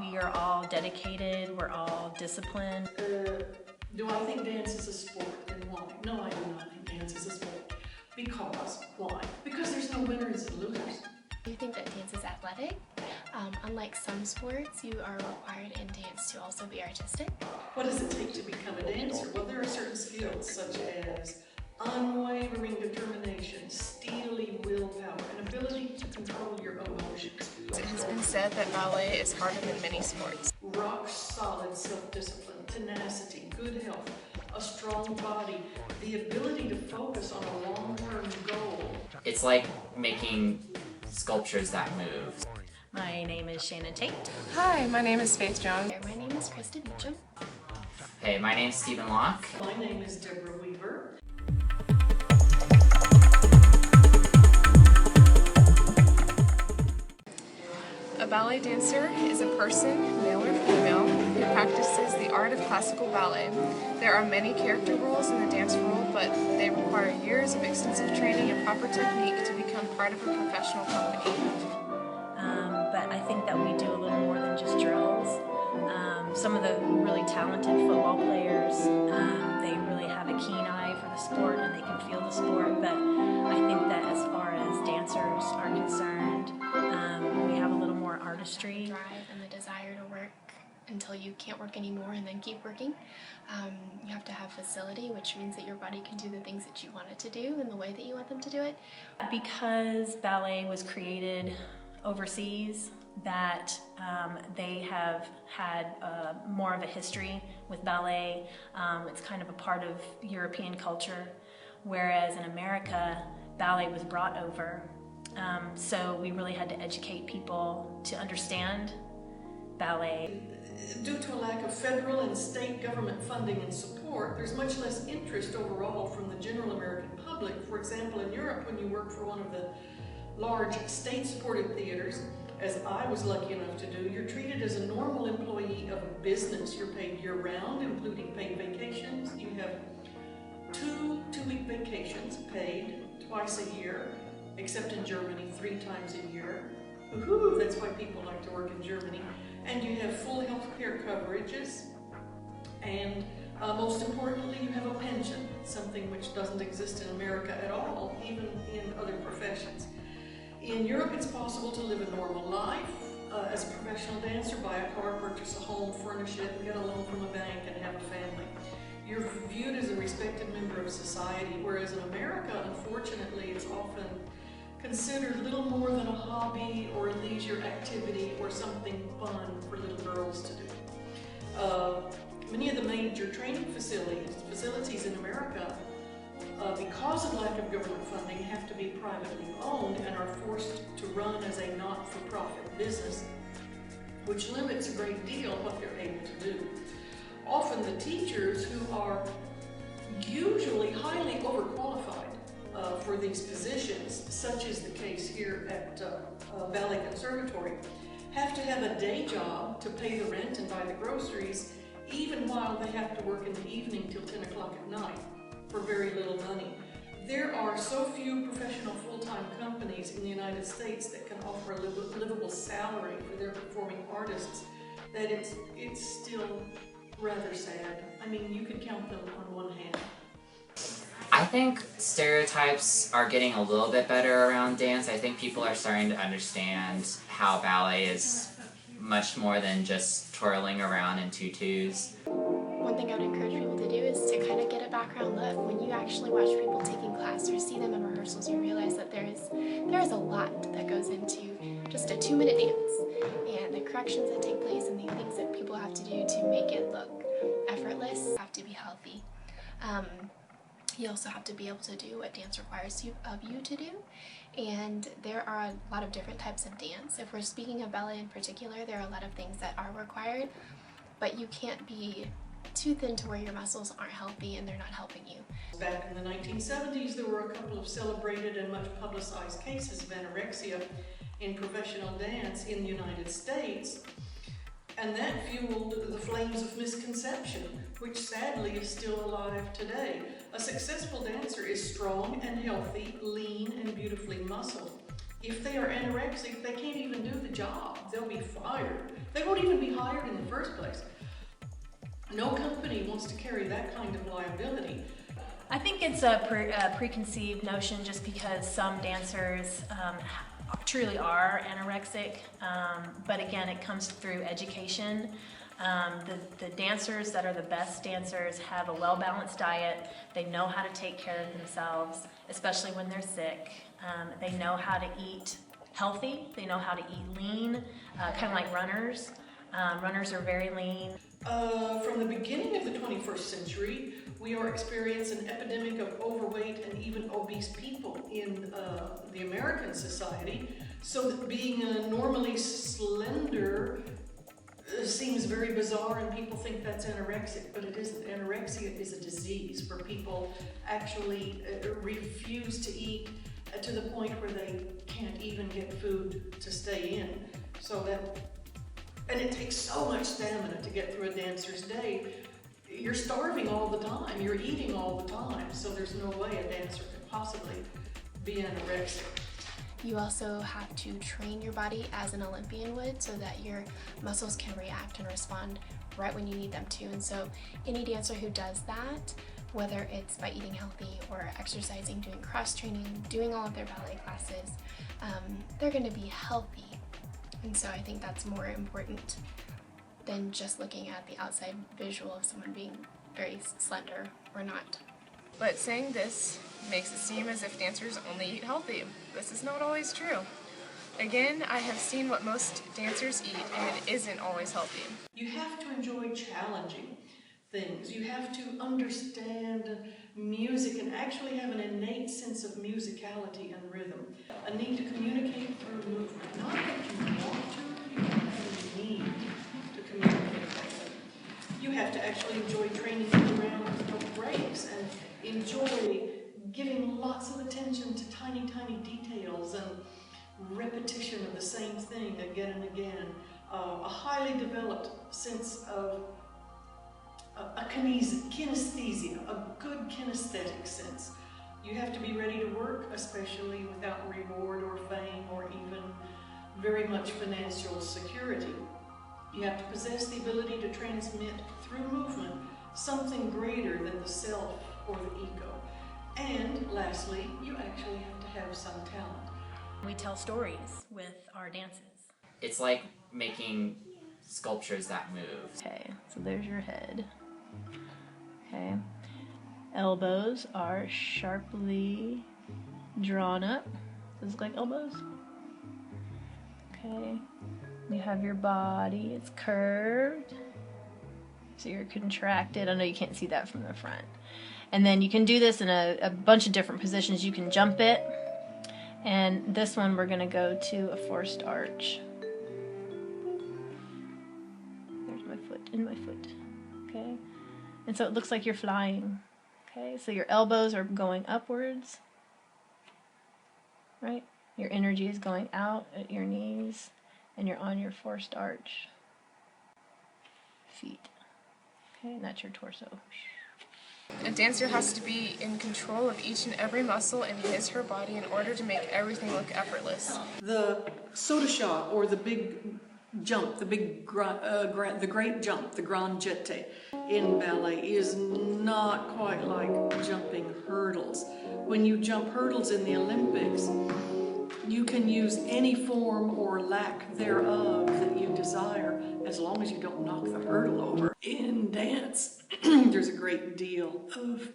We are all dedicated, we're all disciplined. Do I think dance is a sport, and why? No, I do not think dance is a sport. Because, why? Because there's no winners and losers. Do you think that dance is athletic? Unlike some sports, you are required in dance to also be artistic. What does it take to become a dancer? Well, there are certain skills such as unwavering determination, steely willpower, and ability to control your emotions. It has been said that ballet is harder than many sports. Rock solid self-discipline, tenacity, good health, a strong body, the ability to focus on a long-term goal. It's like making sculptures that move. My name is Shannon Tate. Hi, my name is Faith Jones. My name is Krista Beecham. Hey, my name's Steven Loch. My name is Deborah Weaver. A ballet dancer is a person, male or female, who practices the art of classical ballet. There are many character roles in the dance world, but they require years of extensive training and proper technique to become part of a professional company. But I think that we do a little more than just drills. Some of the really talented football players, they really have a keen eye for the sport and they can feel the sport, but I think that as far as dancers are concerned, we have a little more artistry. Drive and the desire to work until you can't work anymore and then keep working. You have to have facility, which means that your body can do the things that you want it to do in the way that you want them to do it. Because ballet was created overseas, that they have had more of a history with ballet. It's kind of a part of European culture, whereas in America, ballet was brought over. So we really had to educate people to understand ballet. Due to a lack of federal and state government funding and support, there's much less interest overall from the general American public. For example, in Europe, when you work for one of the large state-supported theaters, as I was lucky enough to do, you're treated as a normal employee of a business. You're paid year-round, including paid vacations. You have two-week vacations paid twice a year, except in Germany 3 times a year. Woohoo, that's why people like to work in Germany. And you have full health care coverages, and most importantly, you have a pension, something which doesn't exist in America at all, even in other professions. In Europe, it's possible to live a normal life as a professional dancer, buy a car, purchase a home, furnish it, get a loan from a bank, and have a family. You're viewed as a respected member of society, whereas in America, unfortunately, it's often considered little more than a hobby or a leisure activity or something fun for little girls to do. Many of the major training facilities in America, because of lack of government funding, have to be privately owned and are forced to run as a not-for-profit business, which limits a great deal what they're able to do. Often the teachers, who are usually highly overqualified for these positions, such is the case here at Ballet Conservatory, have to have a day job to pay the rent and buy the groceries, even while they have to work in the evening till 10 o'clock at night for very little money. There are so few professional full-time companies in the United States that can offer a livable salary for their performing artists that it's still rather sad. I mean, you could count them on one hand. I think stereotypes are getting a little bit better around dance. I think people are starting to understand how ballet is much more than just twirling around in tutus. one thing I would encourage people to do is to kind of get a background look. When you actually watch people taking class or see them in rehearsals, you realize that there is a lot that goes into just a 2-minute dance, and the corrections that take place and the things that people have to do to make it look effortless have to be healthy. You also have to be able to do what dance requires of you to do, and there are a lot of different types of dance. If we're speaking of ballet in particular, there are a lot of things that are required, but you can't be too thin to where your muscles aren't healthy and they're not helping you. Back in the 1970s, there were a couple of celebrated and much publicized cases of anorexia in professional dance in the United States, and that fueled the flames of misconception, which sadly is still alive today. A successful dancer is strong and healthy, lean and beautifully muscled. If they are anorexic, they can't even do the job. They'll be fired. They won't even be hired in the first place. No company wants to carry that kind of liability. I think it's a preconceived notion just because some dancers truly are anorexic, but again, it comes through education. The dancers that are the best dancers have a well-balanced diet. They know how to take care of themselves, especially when they're sick. They know how to eat healthy. They know how to eat lean, kind of like runners. Runners are very lean. From the beginning of the 21st century, we are experiencing an epidemic of overweight and even obese people in the American society, so that being normally slender seems very bizarre, and people think that's anorexic, but it isn't. Anorexia is a disease where people actually refuse to eat to the point where they can't even get food to stay in. And it takes so much stamina to get through a dancer's day. You're starving all the time, you're eating all the time, so there's no way a dancer could possibly be anorexic. You also have to train your body as an Olympian would so that your muscles can react and respond right when you need them to. And so any dancer who does that, whether it's by eating healthy or exercising, doing cross training, doing all of their ballet classes, they're going to be healthy. And so I think that's more important than just looking at the outside visual of someone being very slender or not. But saying this makes it seem as if dancers only eat healthy. This is not always true. Again, I have seen what most dancers eat, and it isn't always healthy. You have to enjoy challenging things. You have to understand music and actually have an innate sense of musicality and rhythm. A need to communicate through movement. Not that you want to, you have a need to communicate that way. You have to actually enjoy training around no breaks and enjoy giving lots of attention to tiny, tiny details and repetition of the same thing again and again. A highly developed sense of a kinesthesia, a good kinesthetic sense. You have to be ready to work, especially without reward or fame or even very much financial security. You have to possess the ability to transmit through movement something greater than the self or the ego. And lastly, you actually have to have some talent. We tell stories with our dances. It's like making sculptures that move. Okay, so there's your head. Okay, elbows are sharply drawn up. Does it look like elbows? Okay, you have your body, it's curved. So you're contracted. I know you can't see that from the front. And then you can do this in a bunch of different positions. You can jump it. And this one we're going to go to a forced arch. There's my foot, in my foot. Okay. And so it looks like you're flying. Okay. So your elbows are going upwards. Right? Your energy is going out at your knees. And you're on your forced arch. Feet. Okay. And that's your torso. A dancer has to be in control of each and every muscle in his/her body in order to make everything look effortless. The soda shot, or the big jump, the great jump, the grand jeté in ballet is not quite like jumping hurdles. When you jump hurdles in the Olympics, you can use any form or lack thereof that you desire, as long as you don't knock the hurdle over. In dance, there's a great deal of,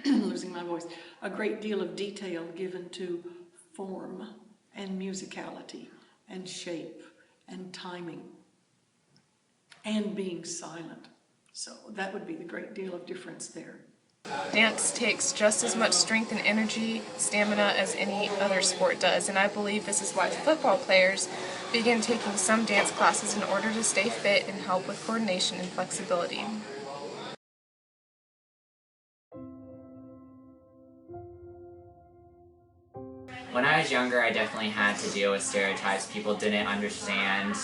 losing my voice, a great deal of detail given to form and musicality and shape and timing and being silent. So that would be the great deal of difference there. Dance takes just as much strength and energy, stamina as any other sport does, and I believe this is why football players begin taking some dance classes in order to stay fit and help with coordination and flexibility. When I was younger, I definitely had to deal with stereotypes. People didn't understand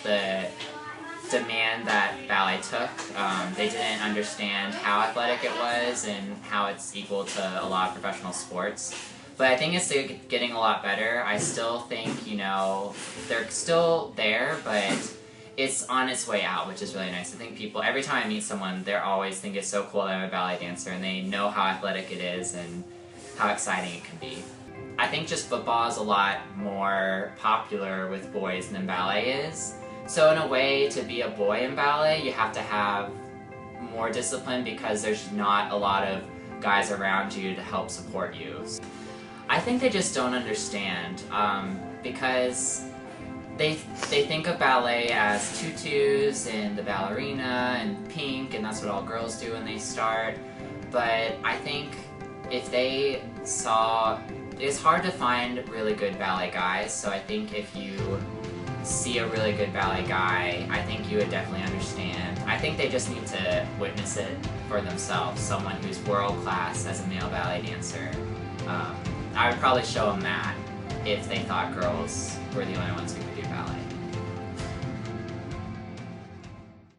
the demand that ballet took. They didn't understand how athletic it was and how it's equal to a lot of professional sports. But I think it's getting a lot better. I still think, you know, they're still there, but it's on its way out, which is really nice. I think people, every time I meet someone, they always think it's so cool that I'm a ballet dancer, and they know how athletic it is and how exciting it can be. I think just football is a lot more popular with boys than ballet is. So in a way, to be a boy in ballet, you have to have more discipline because there's not a lot of guys around you to help support you. I think they just don't understand because they think of ballet as tutus and the ballerina and pink, and that's what all girls do when they start. But I think if they saw, it's hard to find really good ballet guys, so I think if you see a really good ballet guy, I think you would definitely understand. I think they just need to witness it for themselves, someone who's world class as a male ballet dancer. I would probably show them that if they thought girls were the only ones who